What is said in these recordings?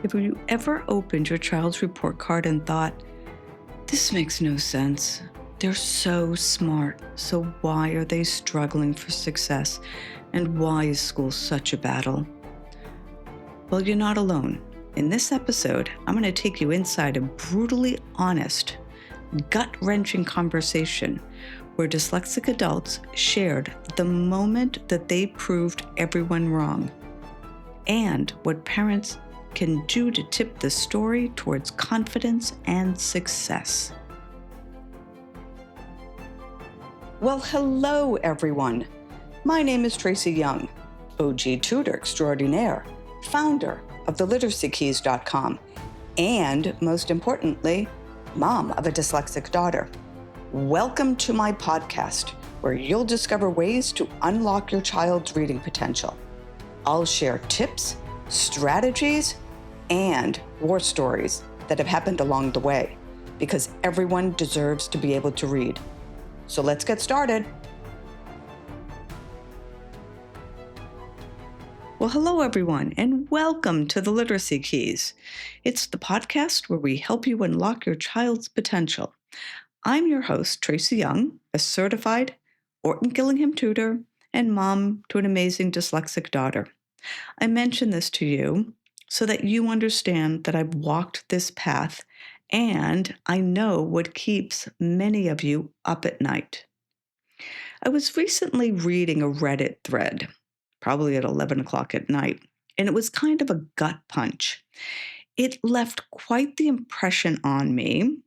Have you ever opened your child's report card and thought, this makes no sense? They're so smart, so why are they struggling for success? And why is school such a battle? Well, you're not alone. In this episode, I'm going to take you inside a brutally honest, gut-wrenching conversation where dyslexic adults shared the moment that they proved everyone wrong and what parents can do to tip the story towards confidence and success. Well, hello, everyone. My name is Tracy Young, OG tutor extraordinaire, founder of theliteracykeys.com, and most importantly, mom of a dyslexic daughter. Welcome to my podcast, where you'll discover ways to unlock your child's reading potential. I'll share tips, strategies, and war stories that have happened along the way, because everyone deserves to be able to read. So let's get started. Well, hello, everyone, and welcome to the Literacy Keys. It's the podcast where we help you unlock your child's potential. I'm your host, Tracy Young, a certified Orton-Gillingham tutor and mom to an amazing dyslexic daughter. I mention this to you so that you understand that I've walked this path and I know what keeps many of you up at night. I was recently reading a Reddit thread, probably at 11 o'clock at night, and it was kind of a gut punch. It left quite the impression on me,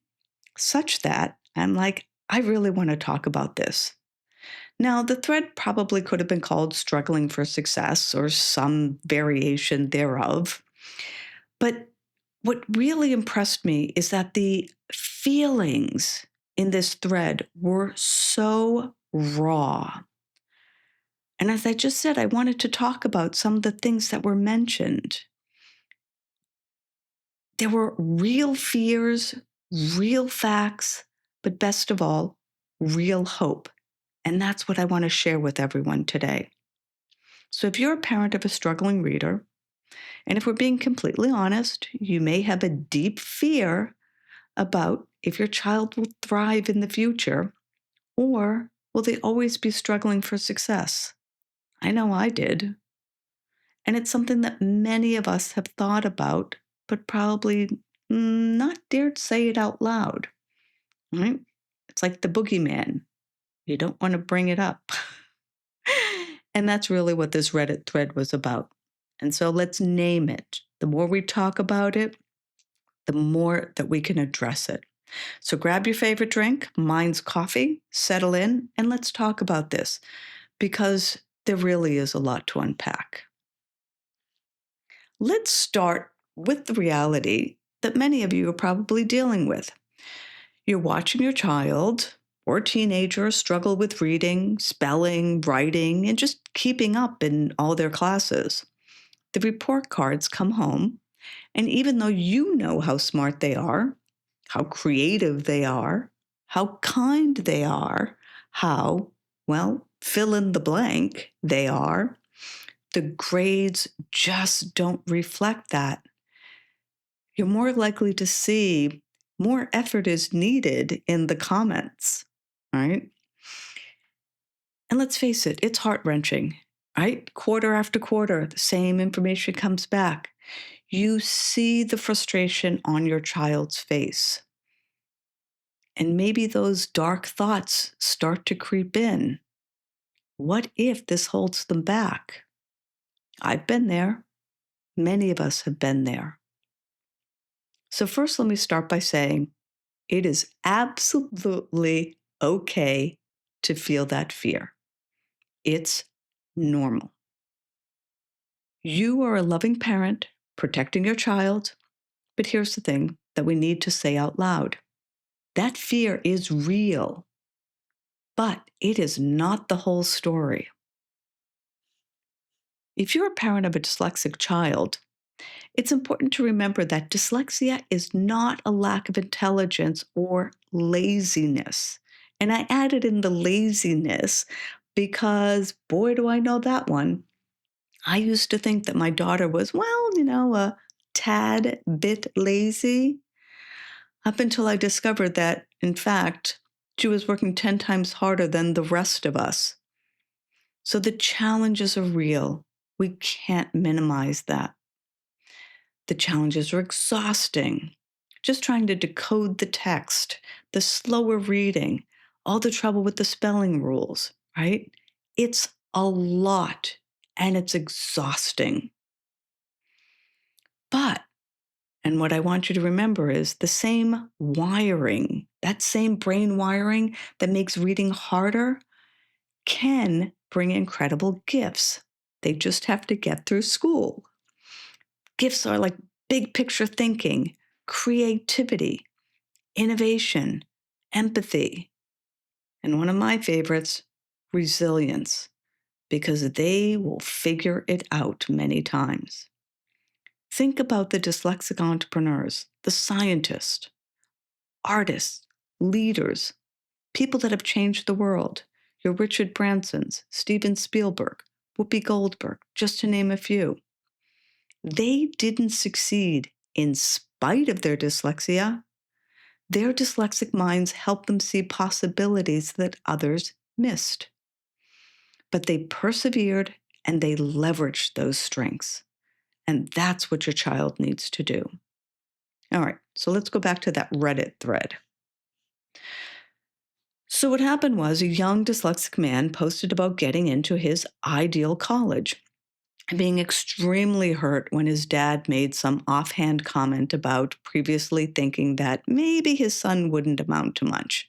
such that I'm like, I really want to talk about this. Now, the thread probably could have been called Struggling for Success or some variation thereof. But what really impressed me is that the feelings in this thread were so raw. And as I just said, I wanted to talk about some of the things that were mentioned. There were real fears, real facts, but best of all, real hope. And that's what I want to share with everyone today. So if you're a parent of a struggling reader, and if we're being completely honest, you may have a deep fear about if your child will thrive in the future, or will they always be struggling for success? I know I did. And it's something that many of us have thought about, but probably not dared say it out loud. Right? It's like the boogeyman. You don't want to bring it up. And that's really what this Reddit thread was about. And so let's name it. The more we talk about it, the more that we can address it. So grab your favorite drink, mine's coffee, settle in, and let's talk about this, because there really is a lot to unpack. Let's start with the reality that many of you are probably dealing with. You're watching your child or teenager struggle with reading, spelling, writing, and just keeping up in all their classes. The report cards come home, and even though you know how smart they are, how creative they are, how kind they are, how, well, fill in the blank they are, the grades just don't reflect that. You're more likely to see more effort is needed in the comments, right? And let's face it, it's heart-wrenching, right? Quarter after quarter, the same information comes back. You see the frustration on your child's face. And maybe those dark thoughts start to creep in. What if this holds them back? I've been there. Many of us have been there. So first, let me start by saying it is absolutely okay to feel that fear. It's normal. You are a loving parent protecting your child, but here's the thing that we need to say out loud. That fear is real, but it is not the whole story. If you're a parent of a dyslexic child, it's important to remember that dyslexia is not a lack of intelligence or laziness. And I added in the laziness because, boy, do I know that one. I used to think that my daughter was, tad bit lazy up until I discovered that, in fact, she was working 10 times harder than the rest of us. So the challenges are real. We can't minimize that. The challenges are exhausting. Just trying to decode the text, the slower reading, all the trouble with the spelling rules, right? It's a lot and it's exhausting. But, and what I want you to remember is the same wiring, that same brain wiring that makes reading harder can bring incredible gifts. They just have to get through school. Gifts are like big picture thinking, creativity, innovation, empathy, and one of my favorites, resilience, because they will figure it out many times. Think about the dyslexic entrepreneurs, the scientists, artists, leaders, people that have changed the world. Your Richard Bransons, Steven Spielberg, Whoopi Goldberg, just to name a few. They didn't succeed in spite of their dyslexia. Their dyslexic minds helped them see possibilities that others missed. But they persevered and they leveraged those strengths. And that's what your child needs to do. All right, so let's go back to that Reddit thread. So what happened was a young dyslexic man posted about getting into his ideal college, being extremely hurt when his dad made some offhand comment about previously thinking that maybe his son wouldn't amount to much.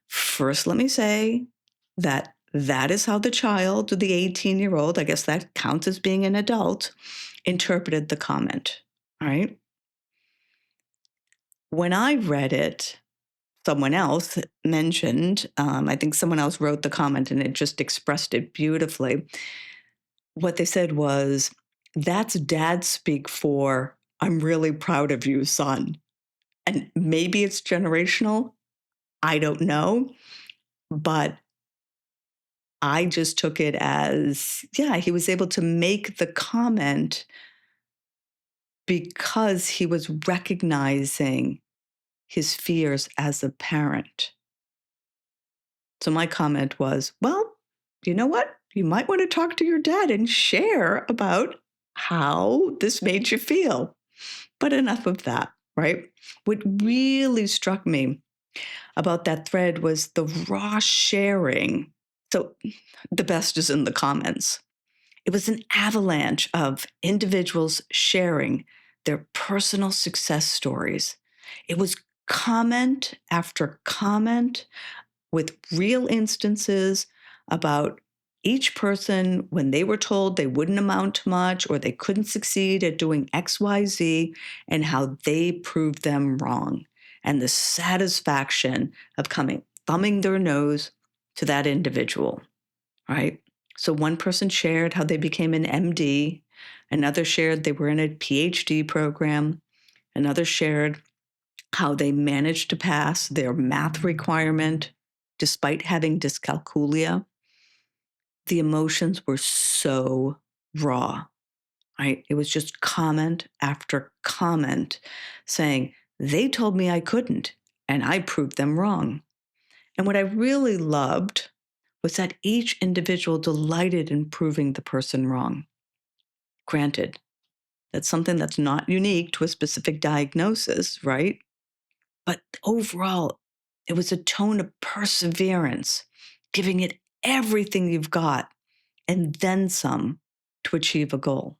First, let me say that that is how the child, the 18-year-old, I guess that counts as being an adult, interpreted the comment, all right? When I read it, someone else mentioned, I think someone else wrote the comment and it just expressed it beautifully. What they said was, that's dad speak for, I'm really proud of you, son. And maybe it's generational. I don't know. But I just took it as, yeah, he was able to make the comment because he was recognizing his fears as a parent. So my comment was, well, you know what? You might want to talk to your dad and share about how this made you feel. But enough of that, right? What really struck me about that thread was the raw sharing. So the best is in the comments. It was an avalanche of individuals sharing their personal success stories. It was comment after comment with real instances about each person when they were told they wouldn't amount to much or they couldn't succeed at doing XYZ and how they proved them wrong. And the satisfaction of thumbing their nose to that individual, right? So one person shared how they became an MD, another shared they were in a PhD program, another shared how they managed to pass their math requirement despite having dyscalculia. The emotions were so raw, right? It was just comment after comment saying, they told me I couldn't, and I proved them wrong. And what I really loved was that each individual delighted in proving the person wrong. Granted, that's something that's not unique to a specific diagnosis, right? But overall, it was a tone of perseverance, giving it everything you've got and then some to achieve a goal.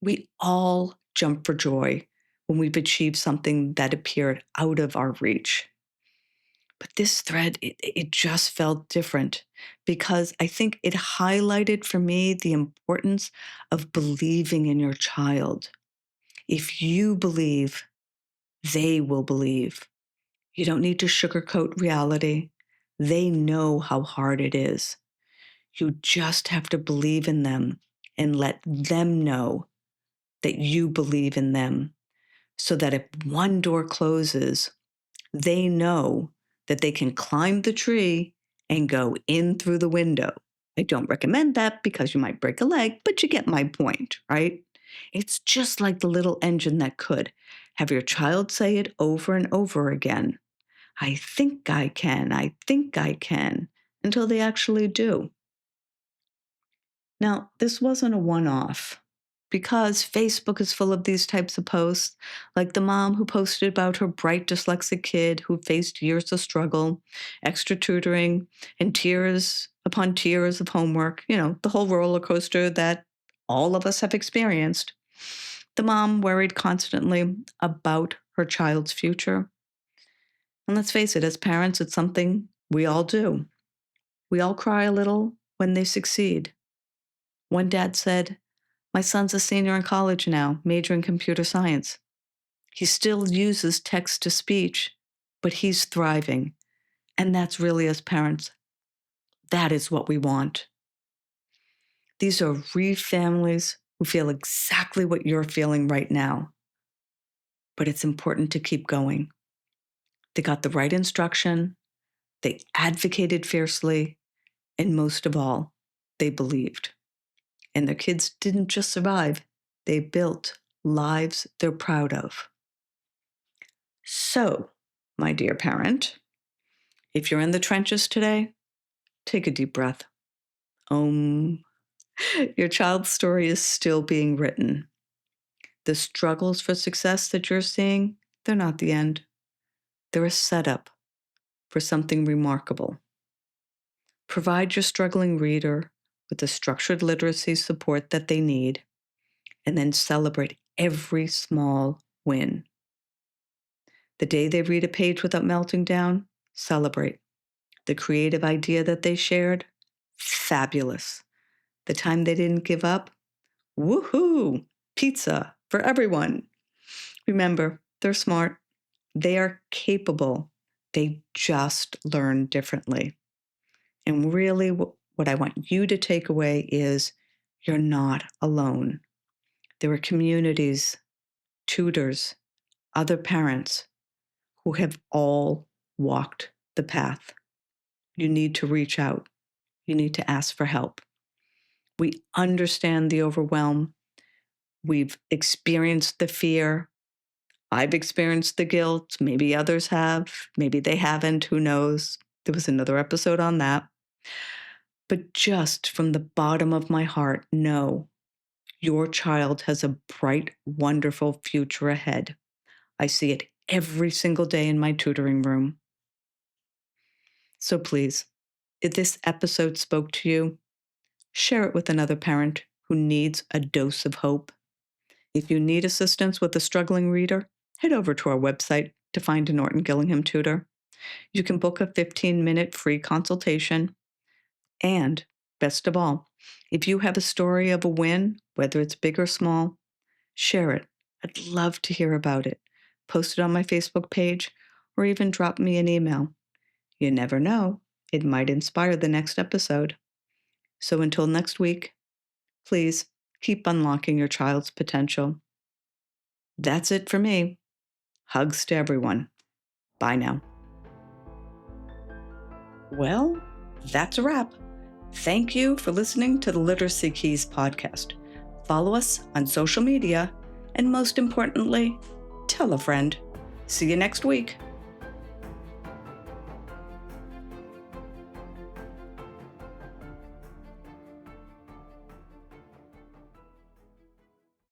We all jump for joy when we've achieved something that appeared out of our reach. But this thread, it just felt different because I think it highlighted for me the importance of believing in your child. If you believe, they will believe. You don't need to sugarcoat reality. They know how hard it is. You just have to believe in them and let them know that you believe in them so that if one door closes, they know that they can climb the tree and go in through the window. I don't recommend that because you might break a leg, but you get my point, right? It's just like the little engine that could. Have your child say it over and over again. I think I can, I think I can, until they actually do. Now, this wasn't a one-off because Facebook is full of these types of posts, like the mom who posted about her bright dyslexic kid who faced years of struggle, extra tutoring, and tears upon tears of homework, the whole roller coaster that all of us have experienced. The mom worried constantly about her child's future. And let's face it, as parents, it's something we all do. We all cry a little when they succeed. One dad said, "My son's a senior in college now, majoring in computer science. He still uses text to speech, but he's thriving." And that's really, as parents, that is what we want. These are real families who feel exactly what you're feeling right now. But it's important to keep going. They got the right instruction, they advocated fiercely, and most of all, they believed. And their kids didn't just survive, they built lives they're proud of. So, my dear parent, if you're in the trenches today, take a deep breath. Your child's story is still being written. The struggles for success that you're seeing, they're not the end. They're a setup for something remarkable. Provide your struggling reader with the structured literacy support that they need, and then celebrate every small win. The day they read a page without melting down, celebrate. The creative idea that they shared, fabulous. The time they didn't give up, woohoo, pizza for everyone. Remember, they're smart. They are capable. They just learn differently. And really, what I want you to take away is you're not alone. There are communities, tutors, other parents who have all walked the path. You need to reach out. You need to ask for help. We understand the overwhelm. We've experienced the fear. I've experienced the guilt. Maybe others have. Maybe they haven't. Who knows? There was another episode on that. But just from the bottom of my heart, know your child has a bright, wonderful future ahead. I see it every single day in my tutoring room. So please, if this episode spoke to you, share it with another parent who needs a dose of hope. If you need assistance with a struggling reader, head over to our website to find an Orton-Gillingham tutor. You can book a 15-minute free consultation. And best of all, if you have a story of a win, whether it's big or small, share it. I'd love to hear about it. Post it on my Facebook page or even drop me an email. You never know, it might inspire the next episode. So until next week, please keep unlocking your child's potential. That's it for me. Hugs to everyone. Bye now. Well, that's a wrap. Thank you for listening to the Literacy Keys podcast. Follow us on social media, and most importantly, tell a friend. See you next week.